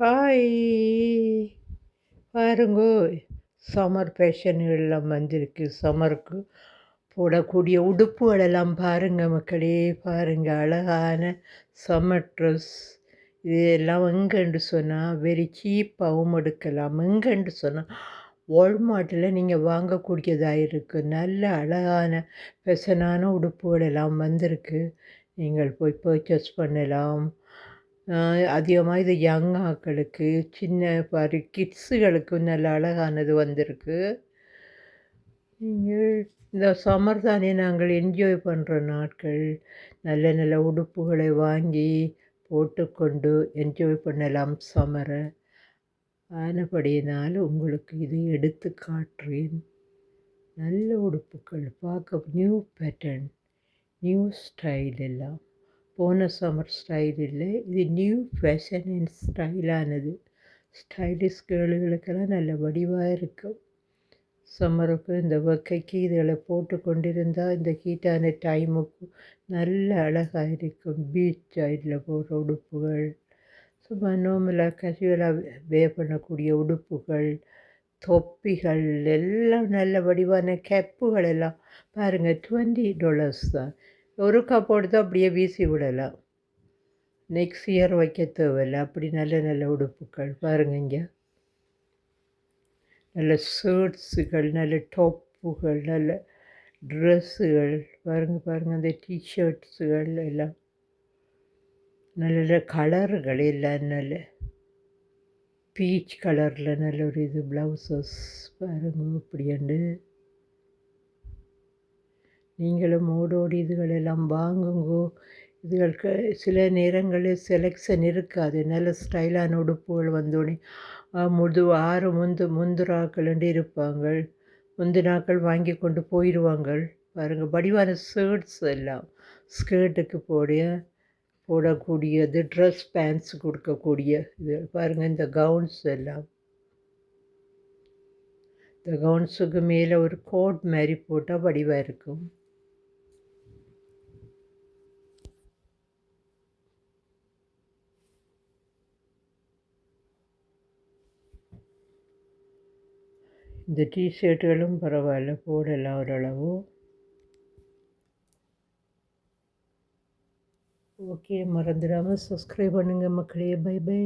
Hi! பாருங்கோ, summer fashion எல்லாம் வந்திருக்கு. சம்மருக்கு போடக்கூடிய உடுப்புகளெல்லாம் பாருங்க மக்களே! பாருங்க அழகான சம்மர் ட்ரெஸ். இது எல்லாம் எங்கேன்னு சொன்னா, வெரி சீப்பாவும் எடுக்கலாம். எங்கேன்னு சொன்னா, வால்மார்ட்டில் நீங்கள் வாங்கக்கூடியதா இருக்கு. நல்ல அழகான ஃபேஷனான உடுப்புகள் எல்லாம் வந்திருக்கு. நீங்கள் போய் பர்ச்சேஸ் பண்ணலாம். அதிகமாக இது யங் ஆக்களுக்கு, சின்ன பாரு கிட்ஸுகளுக்கும் நல்ல அழகானது வந்திருக்கு. நீங்கள் இந்த சம்மர் தானே நாங்கள் என்ஜாய் பண்ணுற நாட்கள். நல்ல நல்ல உடுப்புகளை வாங்கி போட்டுக்கொண்டு என்ஜாய் பண்ணலாம் சம்மரை. ஆனபடியினால் உங்களுக்கு இது எடுத்து காட்டுறேன். நல்ல உடுப்புகள் பார்க்க நியூ பேட்டர்ன், நியூ ஸ்டைல் எல்லாம். போன சம்மர் ஸ்டைல் இல்லை, இது நியூ ஃபேஷன் அண்ட் ஸ்டைலானது. ஸ்டைலிஷ் கேர்ளுகளுக்கெல்லாம் நல்ல வடிவாக இருக்கும். சம்மருக்கு இந்த வெக்கைக்கு இதுகளை போட்டு கொண்டிருந்தால் இந்த ஹீட்டான டைமுக்கு நல்ல அழகாக இருக்கும். பீச் சைடில் போடுற உடுப்புகள், சும்மா நார்மலாக கேஷுவலாக வேர் பண்ணக்கூடிய உடுப்புகள், தொப்பிகள் எல்லாம் நல்ல வடிவான கேப்புகள் எல்லாம் பாருங்கள். $20 தான். ஒரு கப் தான் அப்படியே வீசி விடலாம். நெக்ஸ்ட் இயர் வைக்க தேவையில்லை. அப்படி நல்ல நல்ல உடுப்புகள் பாருங்க. இங்கே நல்ல ஷர்ட்ஸுகள், நல்ல டாப்புகள், நல்ல ட்ரெஸ்ஸுகள் பாருங்கள். அந்த டிஷர்ட்ஸுகள் எல்லாம் நல்ல நல்ல கலர்கள் எல்லாம் நல்ல பீச் கலரில் நல்ல ஒரு இது ப்ளவுசஸ் பாருங்க. இப்படியாண்டு நீங்களும் ஓடோடி இதுகளெல்லாம் வாங்குங்கோ. இதுகளுக்கு சில நேரங்களில் செலெக்ஷன் இருக்காது. நல்ல ஸ்டைலான உடுப்புகள் வந்தோடனே முந்துராக்கள் இருப்பாங்க. முந்தினாக்கள் வாங்கி கொண்டு போயிடுவாங்க. பாருங்கள், வடிவான ஷர்ட்ஸ் எல்லாம் ஸ்கர்ட்டுக்கு போடக்கூடியது, ட்ரெஸ் பேண்ட்ஸ் கொடுக்கக்கூடிய இது பாருங்கள். இந்த கவுன்ஸ் எல்லாம், இந்த கவுன்ஸுக்கு மேலே ஒரு கோட் மாதிரி போட்டால் வடிவாக இருக்கும். இந்த டிஷர்ட்டுகளும் பரவாயில்ல, போடலாம் ஓரளவு. ஓகே, மறந்துடாமல் சப்ஸ்கிரைப் பண்ணுங்கள் மக்களே. Bye by.